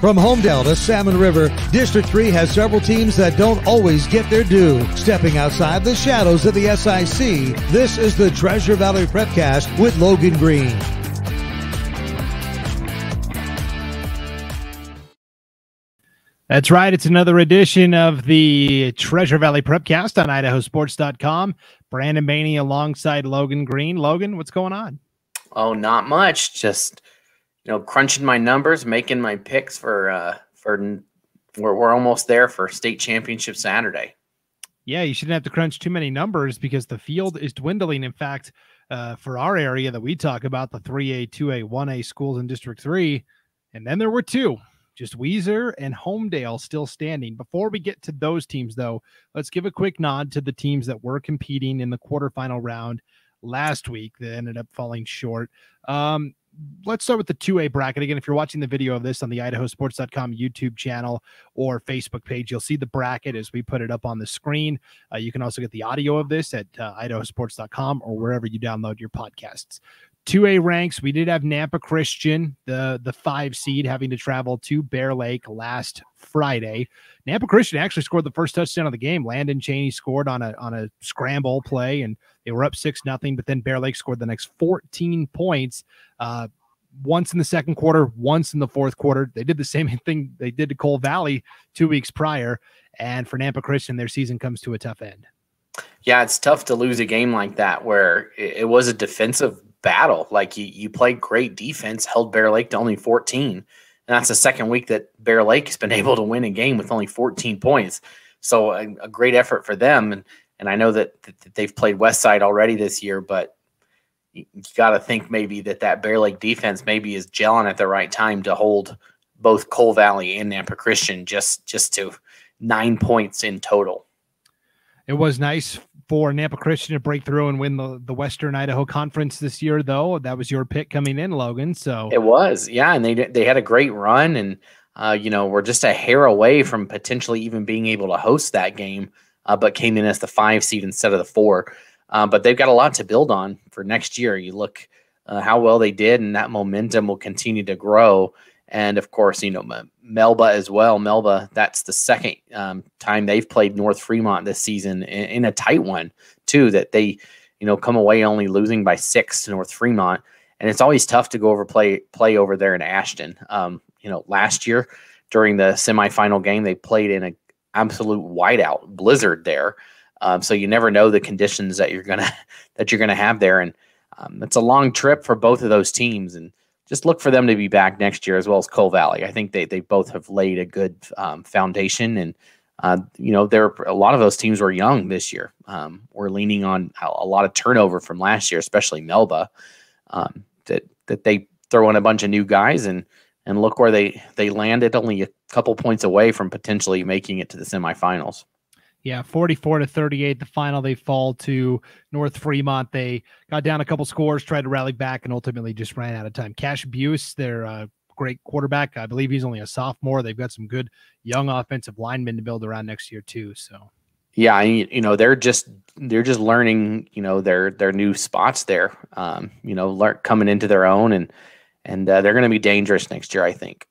From Homedale to Salmon River, District 3 has several teams that don't always get their due. Stepping outside the shadows of the SIC, this is the Treasure Valley Prepcast with Logan Green. That's right. It's another edition of the Treasure Valley Prepcast on IdahoSports.com. Brandon Baney alongside Logan Green. Logan, what's going on? Oh, not much. Just, crunching my numbers, making my picks for we're almost there for state championship Saturday. Yeah, you shouldn't have to crunch too many numbers because the field is dwindling. In fact, for our area that we talk about, the 3A, 2A, 1A schools in District 3, and then there were two. Just Weiser and Homedale still standing. Before we get to those teams, though, let's give a quick nod to the teams that were competing in the quarterfinal round last week that ended up falling short. Let's start with the 2A bracket. Again, if you're watching the video of this on the IdahoSports.com YouTube channel or Facebook page, you'll see the bracket as we put it up on the screen. You can also get the audio of this at IdahoSports.com or wherever you download your podcasts. 2A ranks, we did have Nampa Christian, the 5 seed, having to travel to Bear Lake last Friday. Nampa Christian actually scored the first touchdown of the game. Landon Cheney scored on a scramble play, and they were up 6-0, but then Bear Lake scored the next 14 points, once in the second quarter, once in the fourth quarter. They did the same thing they did to Cole Valley 2 weeks prior, and for Nampa Christian, their season comes to a tough end. Yeah, it's tough to lose a game like that where it was a defensive battle. Like you played great defense, held Bear Lake to only 14. And that's the second week that Bear Lake has been able to win a game with only 14 points. So a great effort for them. And I know that they've played Westside already this year, but you got to think maybe that Bear Lake defense maybe is gelling at the right time to hold both Cole Valley and Nampa Christian just to 9 points in total. It was nice for Nampa Christian to break through and win the Western Idaho Conference this year, though. That was your pick coming in, Logan. So it was, yeah, and they had a great run, and we're just a hair away from potentially even being able to host that game, but came in as the 5 seed instead of the 4. But they've got a lot to build on for next year. You look how well they did, and that momentum will continue to grow. And of course, Melba as well. Melba, that's the second time they've played North Fremont this season in a tight one too, that they, come away only losing by 6 to North Fremont. And it's always tough to go over play over there in Ashton. Last year during the semifinal game, they played in an absolute whiteout blizzard there. So you never know the conditions that you're gonna have there. And it's a long trip for both of those teams, and just look for them to be back next year, as well as Cole Valley. I think they both have laid a good foundation, and there a lot of those teams were young this year. We're leaning on a lot of turnover from last year, especially Melba. That they throw in a bunch of new guys, and look where they landed, only a couple points away from potentially making it to the semifinals. Yeah, 44-38, the final. They fall to North Fremont. They got down a couple scores, tried to rally back, and ultimately just ran out of time. Cash Buse, their great quarterback, I believe he's only a sophomore. They've got some good young offensive linemen to build around next year too. So, yeah, they're just learning, their new spots there. Coming into their own, and they're going to be dangerous next year, I think.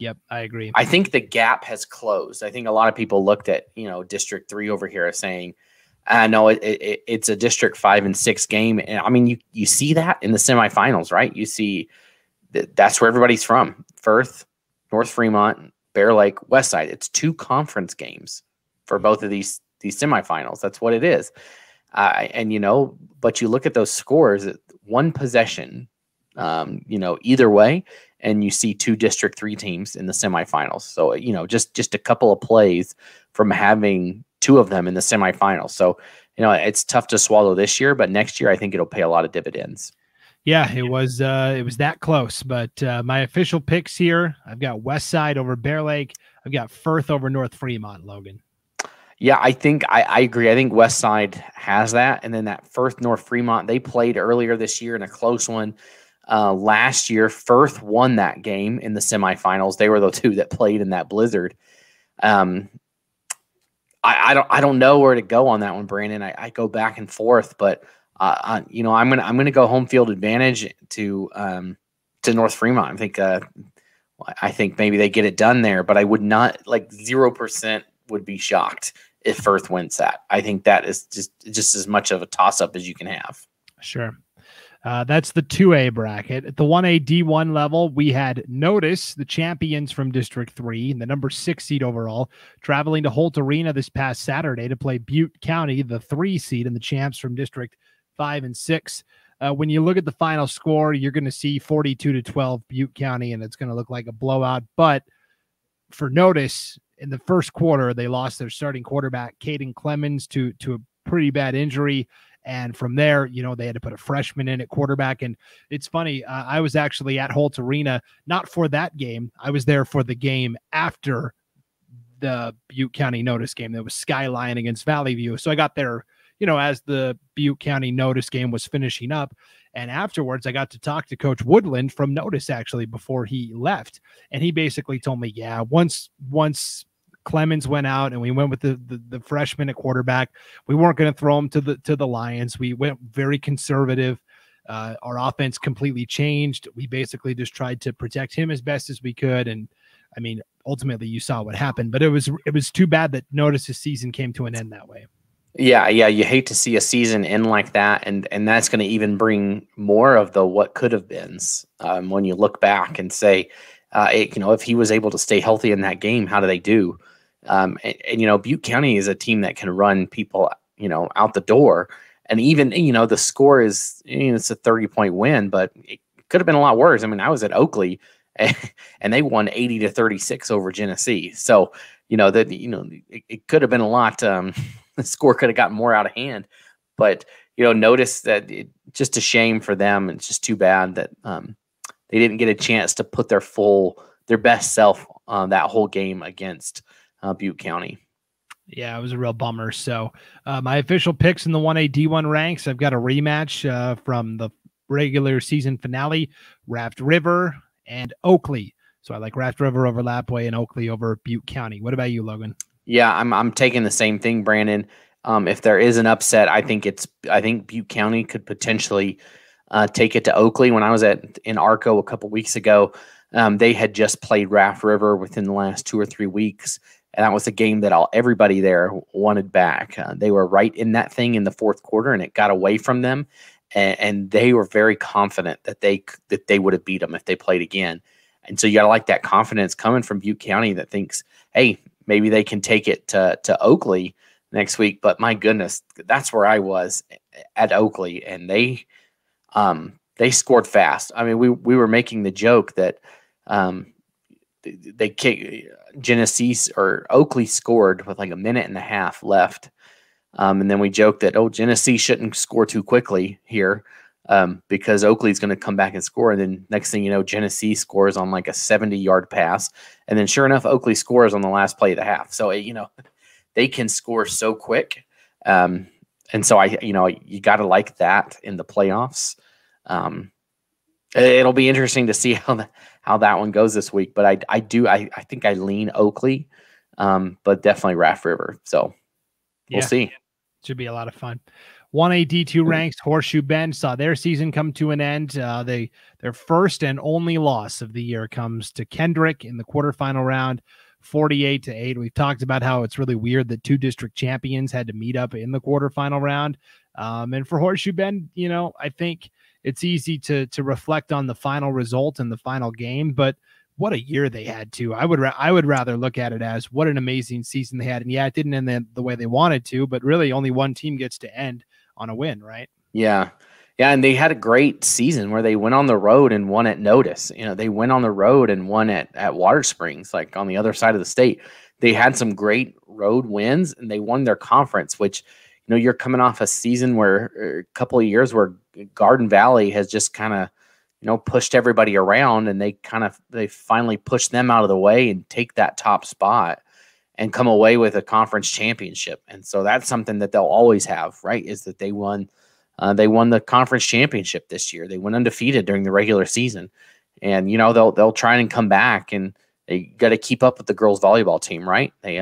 Yep, I agree. I think the gap has closed. I think a lot of people looked at, District 3 over here as saying, no, it's a District 5 and 6 game. And I mean, you see that in the semifinals, right? You see that's where everybody's from. Firth, North Fremont, Bear Lake, Westside. It's 2 conference games for both of these semifinals. That's what it is. But you look at those scores, 1 possession, either way, and you see 2 District 3 teams in the semifinals. So, just a couple of plays from having 2 of them in the semifinals. So, it's tough to swallow this year, but next year I think it'll pay a lot of dividends. Yeah, it was that close. But my official picks here, I've got Westside over Bear Lake. I've got Firth over North Fremont, Logan. Yeah, I think I agree. I think Westside has that. And then that Firth North Fremont, they played earlier this year in a close one. Last year, Firth won that game in the semifinals. They were the 2 that played in that blizzard. I don't know where to go on that one, Brandon. I go back and forth, but I'm gonna go home field advantage to North Fremont. I think I think maybe they get it done there, but I would not, like, 0% would be shocked if Firth wins that. I think that is just as much of a toss-up as you can have. Sure. That's the 2A bracket. At the 1A D1 level, we had Notice, the champions from District 3, and the number 6 seed overall, traveling to Holt Arena this past Saturday to play Butte County, the 3 seed, and the champs from District 5 and 6. When you look at the final score, you're going to see 42-12 Butte County, and it's going to look like a blowout. But for Notice, in the first quarter, they lost their starting quarterback, Caden Clemens, to a pretty bad injury. And from there, they had to put a freshman in at quarterback. And it's funny, I was actually at Holt Arena, not for that game. I was there for the game after the Butte County Notice game. That was Skyline against Valley View. So I got there, as the Butte County Notice game was finishing up. And afterwards, I got to talk to Coach Woodland from Notice, actually, before he left. And he basically told me, yeah, once Clemens went out and we went with the freshman at quarterback, we weren't going to throw him to the Lions. We went very conservative. Our offense completely changed. We basically just tried to protect him as best as we could. And I mean, ultimately you saw what happened, but it was too bad that Notice's season came to an end that way. Yeah. You hate to see a season end like that. And that's going to even bring more of the what could have been when you look back and say, if he was able to stay healthy in that game, how do they do? And Butte County is a team that can run people, out the door. And even, the score is, it's a 30-point win, but it could have been a lot worse. I mean, I was at Oakley and they won 80-36 over Genesee. So, it could have been a lot. The score could have gotten more out of hand, but, notice that just a shame for them. It's just too bad that, they didn't get a chance to put their best self on that whole game against Butte County. Yeah, it was a real bummer. So my official picks in the 1A D1 ranks, I've got a rematch from the regular season finale, Raft River and Oakley. So I like Raft River over Lapway and Oakley over Butte County. What about you, Logan? Yeah, I'm taking the same thing, Brandon. If there is an upset, I think Butte County could potentially take it to Oakley. When I was in Arco a couple weeks ago, they had just played Raft River within the last 2 or 3 weeks. And that was a game that everybody there wanted back. They were right in that thing in the fourth quarter, and it got away from them. And they were very confident that they would have beat them if they played again. And so you got to like that confidence coming from Butte County that thinks, hey, maybe they can take it to Oakley next week. But my goodness, that's where I was at Oakley, and they scored fast. I mean, we were making the joke that they kicked Genesee or Oakley scored with like a minute and a half left. And then we joked that, Genesee shouldn't score too quickly here because Oakley's going to come back and score. And then next thing you know, Genesee scores on like a 70-yard pass. And then sure enough, Oakley scores on the last play of the half. So, they can score so quick. And so you got to like that in the playoffs. It'll be interesting to see how that one goes this week, but I think I lean Oakley, but definitely Raft River. So we'll see. Should be a lot of fun. 1A D2 ranks Horseshoe Bend saw their season come to an end. Their first and only loss of the year comes to Kendrick in the quarterfinal round, 48-8. We've talked about how it's really weird that 2 district champions had to meet up in the quarterfinal round. And for Horseshoe Bend, I think it's easy to reflect on the final result and the final game, but what a year they had too. I would rather look at it as what an amazing season they had. And yeah, it didn't end the way they wanted to, but really only one team gets to end on a win, right? Yeah. Yeah. And they had a great season where they went on the road and won at Notice. They went on the road and won at Water Springs, like on the other side of the state. They had some great road wins and they won their conference, which, you're coming off a season a couple of years where Garden Valley has just kind of, pushed everybody around, and they finally pushed them out of the way and take that top spot and come away with a conference championship. And so that's something that they'll always have, right? Is that they won the conference championship this year. They went undefeated during the regular season, and they'll try and come back, and they got to keep up with the girls volleyball team, right? They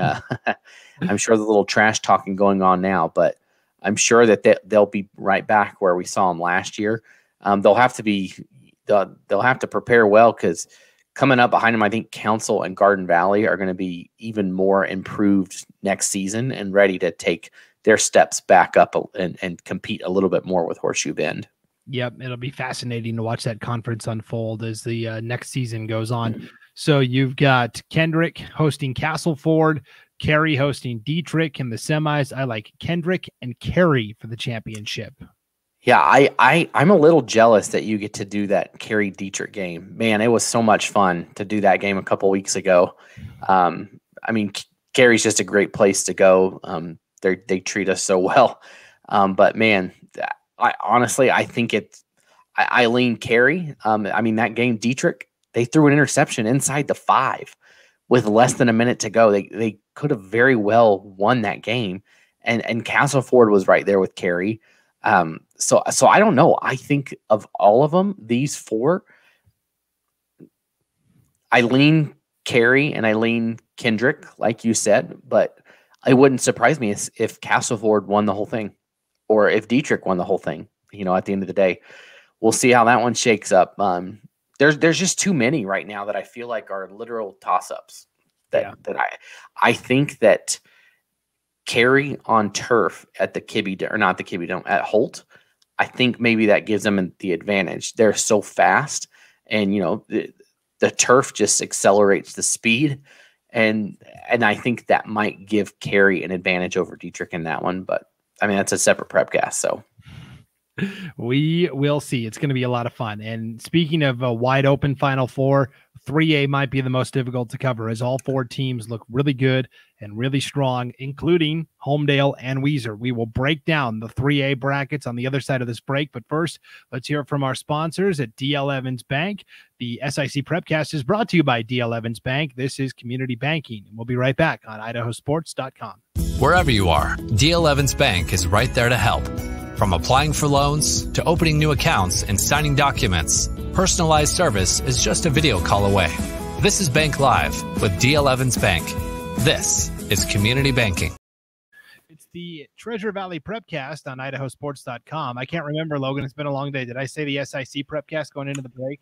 I'm sure the little trash talking going on now, but I'm sure that they'll be right back where we saw them last year. They'll have to prepare well because Coming up behind them, I think Council and Garden Valley are going to be even more improved next season and ready to take their steps back up and compete a little bit more with Horseshoe Bend. Yep, it'll be fascinating to watch that conference unfold as the next season goes on. So you've got Kendrick hosting Castleford, Cary hosting Dietrich in the semis. I like Kendrick and Cary for the championship. Yeah, I'm a little jealous that you get to do that Cary Dietrich game. Man, it was so much fun to do that game a couple weeks ago. I mean, Cary's just a great place to go. They treat us so well. But man, I think I lean Cary. I mean, that game, Dietrich, they threw an interception inside the 5 with less than a minute to go. They could have very well won that game. And Castleford was right there with Cary. So I don't know. I think of all of them, these 4, I lean Cary and I lean Kendrick, like you said, but it wouldn't surprise me if Castleford won the whole thing or if Dietrich won the whole thing, at the end of the day. We'll see how that one shakes up. There's just too many right now that I feel like are literal toss-ups that I think that Cary on turf at the Kibby, or not the Kibby Dome, at Holt, I think maybe that gives them the advantage. They're so fast, and the turf just accelerates the speed, and I think that might give Cary an advantage over Dietrich in that one. But I mean, that's a separate Prepcast, so we will see. It's going to be a lot of fun. And speaking of a wide open Final Four, 3A might be the most difficult to cover as all 4 teams look really good and really strong, including Homedale and Weiser. We will break down the 3A brackets on the other side of this break. But first, let's hear from our sponsors at D.L. Evans Bank. The SIC Prepcast is brought to you by D.L. Evans Bank. This is community banking. We'll be right back on IdahoSports.com. Wherever you are, D.L. Evans Bank is right there to help. From applying for loans to opening new accounts and signing documents, personalized service is just a video call away. This is Bank Live with D.L. Evans Bank. This is community banking. It's the Treasure Valley Prepcast on IdahoSports.com. I can't remember, Logan. It's been a long day. Did I say the SIC Prepcast going into the break?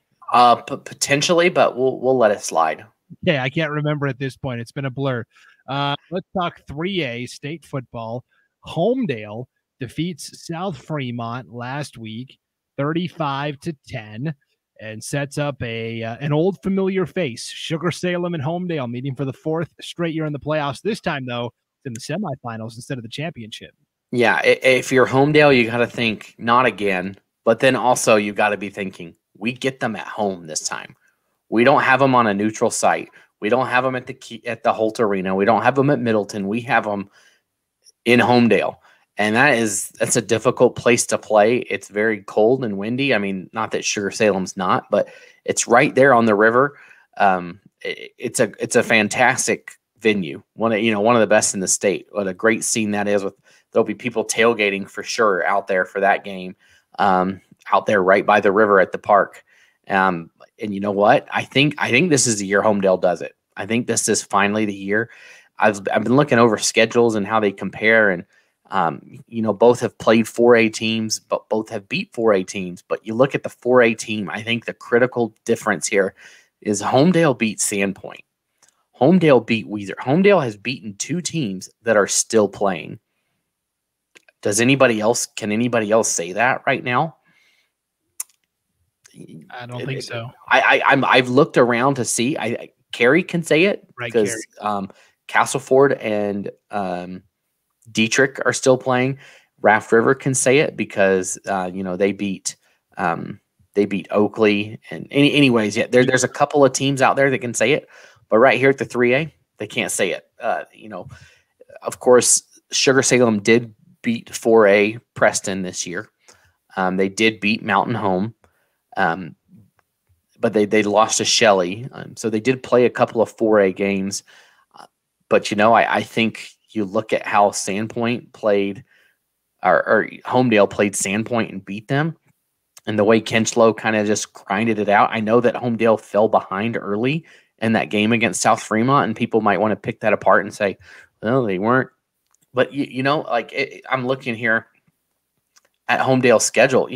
Potentially, but we'll let it slide. Yeah, I can't remember at this point. It's been a blur. Let's talk 3A state football. Homedale defeats South Fremont last week, 35-10, and sets up an old familiar face. Sugar Salem and Homedale meeting for the 4th straight year in the playoffs. This time, though, it's in the semifinals instead of the championship. Yeah, if you're Homedale, you got to think not again, but then also you got to be thinking we get them at home this time. We don't have them on a neutral site. We don't have them at the Holt Arena. We don't have them at Middleton. We have them in Homedale. And that's a difficult place to play. It's very cold and windy. I mean, not that Sugar Salem's not, but it's right there on the river. It's a fantastic venue. One of the best in the state. What a great scene that is. There'll be people tailgating for sure out there for that game. Out there right by the river at the park. And you know what? I think this is the year Homedale does it. I think this is finally the year. I've been looking over schedules and how they compare, and both have played 4A teams, but both have beat 4A teams. But you look at the 4A team, I think the critical difference here is Homedale beat Sandpoint. Homedale beat Weiser. Homedale has beaten 2 teams that are still playing. Can anybody else say that right now? I don't think so. I've looked around to see. Cary can say it because Castleford and Dietrich are still playing. Raft River can say it because they beat Oakley. And anyways, yeah, there's a couple of teams out there that can say it, but right here at the 3A, they can't say it. Of course, Sugar Salem did beat 4A Preston this year. They did beat Mountain Home, but they lost to Shelley. So they did play a couple of 4A games. But I think you look at how Sandpoint played, or Homedale played Sandpoint and beat them, and the way Kenchlow kind of just grinded it out. I know that Homedale fell behind early in that game against South Fremont, and people might want to pick that apart and say, well, they weren't. But, I'm looking here at Homedale's schedule.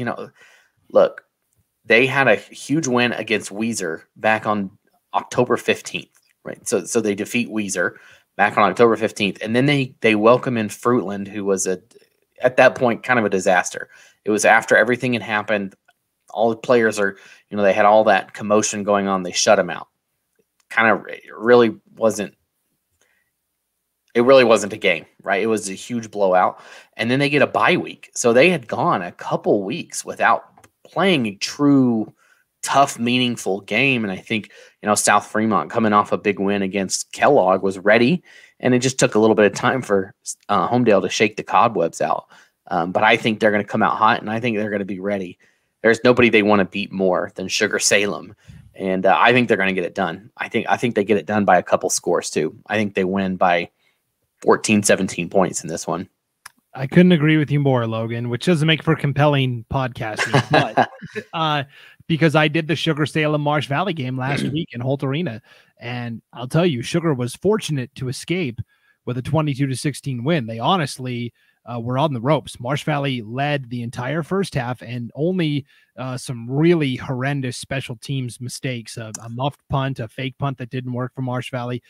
Look, they had a huge win against Weiser back on October 15th, right? So they defeat Weiser back on October 15th, and then they welcome in Fruitland, who was at that point kind of a disaster. It was after everything had happened. All the players are, they had all that commotion going on. They shut them out. It really wasn't a game, right? It was a huge blowout. And then they get a bye week. So they had gone a couple weeks without playing a true tough, meaningful game. And I think, South Fremont coming off a big win against Kellogg was ready. And it just took a little bit of time for Homedale to shake the cobwebs out. But I think they're going to come out hot, and I think they're going to be ready. There's nobody they want to beat more than Sugar Salem. And I think they're going to get it done. I think they get it done by a couple scores too. I think they win by 14, 17 points in this one. I couldn't agree with you more, Logan, which doesn't make for compelling podcasting, but because I did the Sugar Salem Marsh Valley game last week in Holt Arena, and I'll tell you, Sugar was fortunate to escape with a 22-16 win. They honestly were on the ropes. Marsh Valley led the entire first half, and only some really horrendous special teams mistakes, a muffed punt, a fake punt that didn't work for Marsh Valley,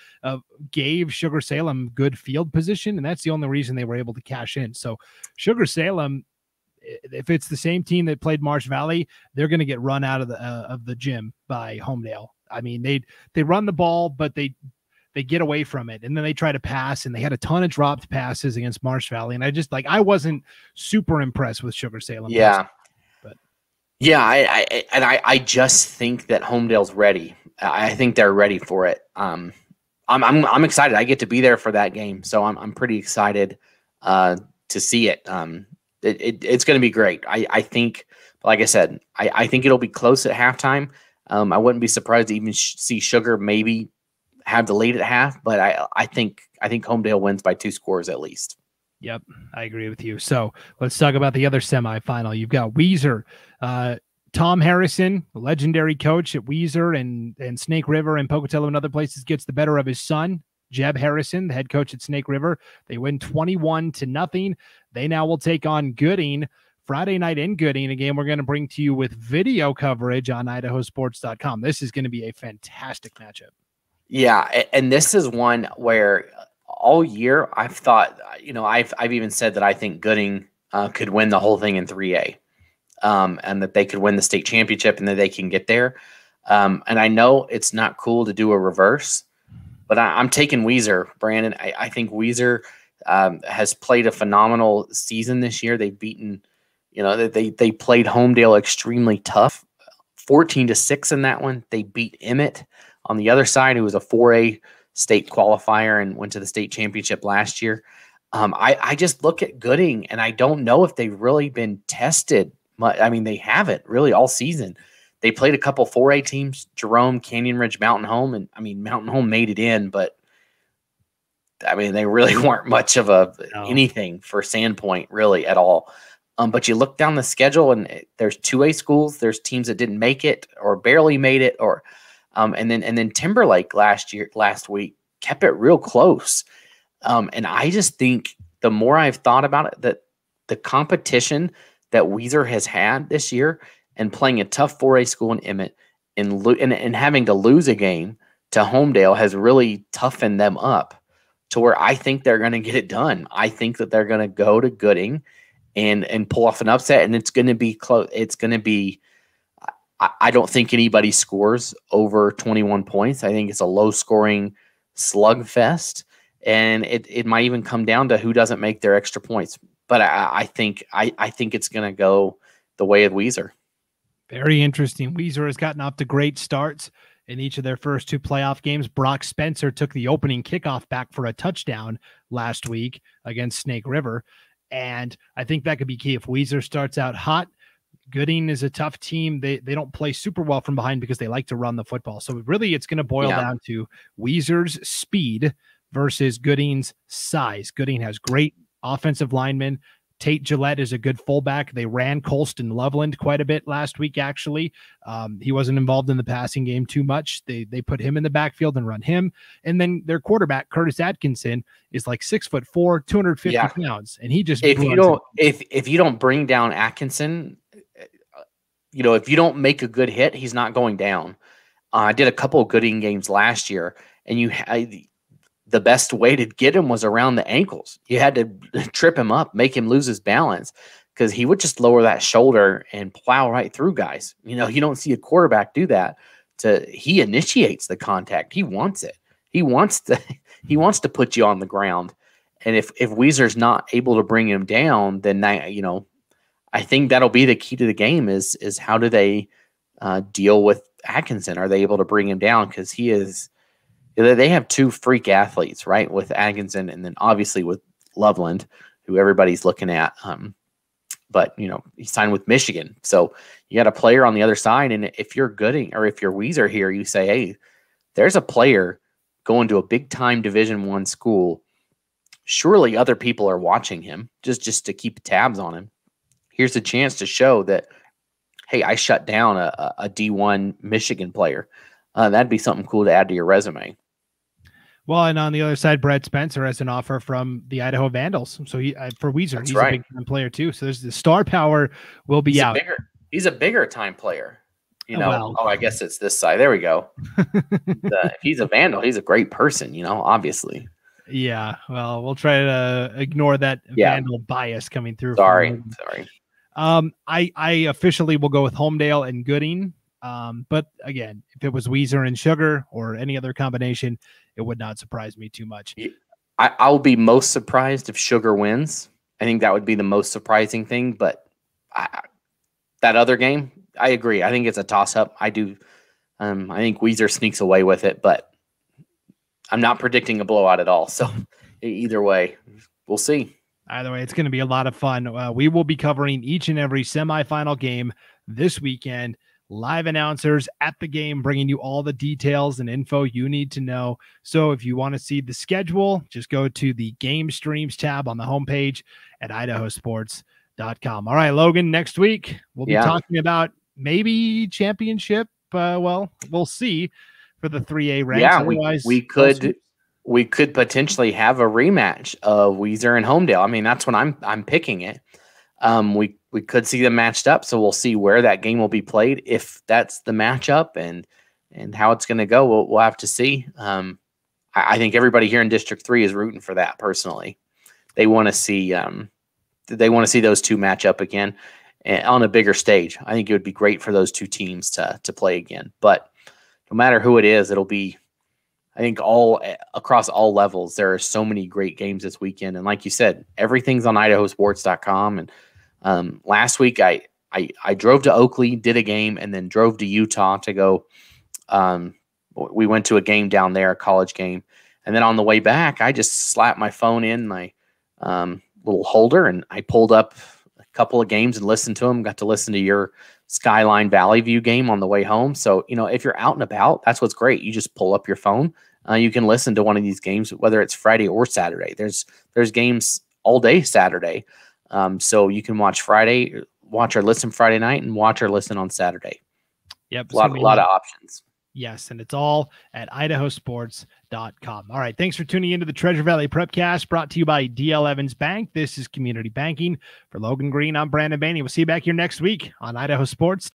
gave Sugar Salem good field position, and that's the only reason they were able to cash in. So Sugar Salem, if it's the same team that played Marsh Valley, they're going to get run out of the gym by Homedale. I mean, they run the ball, but they get away from it, and then they try to pass, and they had a ton of dropped passes against Marsh Valley. And I wasn't super impressed with Sugar Salem. Yeah. But yeah, I just think that Homedale's ready. I think they're ready for it. I'm excited. I get to be there for that game. So I'm pretty excited to see it. It's going to be great. I think, like I said, I think it'll be close at halftime. I wouldn't be surprised to even see Sugar maybe have the lead at half, but I think Homedale wins by 2 scores at least. Yep, I agree with you. So let's talk about the other semifinal. You've got Weiser, Tom Harrison, legendary coach at Weiser and Snake River and Pocatello and other places, gets the better of his son, Jeb Harrison, the head coach at Snake River. They win 21-0. They now will take on Gooding Friday night in Gooding, a game we're going to bring to you with video coverage on IdahoSports.com. This is going to be a fantastic matchup. Yeah, and this is one where all year I've thought, I've even said that I think Gooding could win the whole thing in 3A, and that they could win the state championship and that they can get there. And I know it's not cool to do a reverse, but I'm taking Weiser, Brandon. I think Weiser has played a phenomenal season this year. They've beaten, they played Homedale extremely tough, 14-6 in that one. They beat Emmett on the other side, who was a 4A state qualifier and went to the state championship last year. I just look at Gooding, and I don't know if they've really been tested. I mean, they haven't really all season. They played a couple 4A teams, Jerome, Canyon Ridge, Mountain Home, and I mean, Mountain Home made it in, but I mean, they really weren't much of anything for Sandpoint really at all. But you look down the schedule, and there's 2A schools. There's teams that didn't make it or barely made it, or and then Timberlake last week kept it real close. And I just think the more I've thought about it, that the competition that Weiser has had this year and playing a tough 4A school in Emmett and having to lose a game to Homedale has really toughened them up to where I think they're going to get it done. I think that they're going to go to Gooding and pull off an upset, and it's going to be close. It's going to be, I don't think anybody scores over 21 points. I think it's a low-scoring slugfest, and it might even come down to who doesn't make their extra points. But I think it's going to go the way of Weiser. Very interesting. Weiser has gotten off to great starts in each of their first 2 playoff games. Brock Spencer took the opening kickoff back for a touchdown last week against Snake River, and I think that could be key if Weiser starts out hot. Gooding is a tough team. They don't play super well from behind because they like to run the football. So really it's going to boil down to Weiser's speed versus Gooding's size. Gooding has great offensive linemen. Tate Gillette is a good fullback. They ran Colston Loveland quite a bit last week, actually. He wasn't involved in the passing game too much. They put him in the backfield and run him. And then their quarterback, Curtis Atkinson, is like 6'4", 250 pounds. And he just if you don't bring down Atkinson, if you don't make a good hit, he's not going down. I did a couple of Gooding games last year, and the best way to get him was around the ankles. You had to trip him up, make him lose his balance, because he would just lower that shoulder and plow right through guys. You don't see a quarterback do that. He initiates the contact. He wants it. He wants to put you on the ground. And if Weiser's not able to bring him down, then I think that'll be the key to the game is how do they deal with Atkinson? Are they able to bring him down? Because they have two freak athletes, right? With Atkinson and then obviously with Loveland, who everybody's looking at. But he signed with Michigan. So you got a player on the other side. And if you're Gooding or if you're Weiser here, you say, hey, there's a player going to a big time Division I school. Surely other people are watching him just to keep tabs on him. Here's a chance to show that, hey, I shut down a D1 Michigan player. That'd be something cool to add to your resume. Well, and on the other side, Brett Spencer has an offer from the Idaho Vandals. So for Weiser, he's a big time player too. So there's the star power will be out. He's a bigger time player. I guess it's this side. There we go. If he's a Vandal, he's a great person, obviously. Yeah, well, we'll try to ignore that Vandal bias coming through. Sorry. I officially will go with Homedale and Gooding. But again, if it was Weiser and Sugar or any other combination, it would not surprise me too much. I'll be most surprised if Sugar wins. I think that would be the most surprising thing. But that other game, I agree. I think it's a toss-up. I do. I think Weiser sneaks away with it, but I'm not predicting a blowout at all. So either way, we'll see. Either way, it's going to be a lot of fun. We will be covering each and every semifinal game this weekend. Live announcers at the game, bringing you all the details and info you need to know. So if you want to see the schedule, just go to the game streams tab on the homepage at IdahoSports.com. All right, Logan, next week we'll be talking about maybe championship. Well, we'll see for the 3A ranks. Yeah, we could potentially have a rematch of Weiser and Homedale. I mean, that's when I'm picking it. We could see them matched up, so we'll see where that game will be played. If that's the matchup and how it's going to go, we'll have to see. I think everybody here in District 3 is rooting for that. Personally, they want to see those two match up again on a bigger stage. I think it would be great for those two teams to play again. But no matter who it is, it'll be, I think, all across all levels. There are so many great games this weekend, and like you said, everything's on IdahoSports.com. And last week I drove to Oakley, did a game, and then drove to Utah to go. We went to a game down there, a college game, and then on the way back, I just slapped my phone in my little holder, and I pulled up a couple of games and listened to them. Got to listen to your Skyline Valley View game on the way home. So, if you're out and about, that's what's great. You just pull up your phone. You can listen to one of these games, whether it's Friday or Saturday. There's games all day Saturday. So you can watch or listen Friday night and watch or listen on Saturday. Yep. A lot of options. Yes, and it's all at IdahoSports.com. All right, thanks for tuning into the Treasure Valley Prepcast, brought to you by D.L. Evans Bank. This is Community Banking. For Logan Green, I'm Brandon Baney. We'll see you back here next week on Idaho Sports.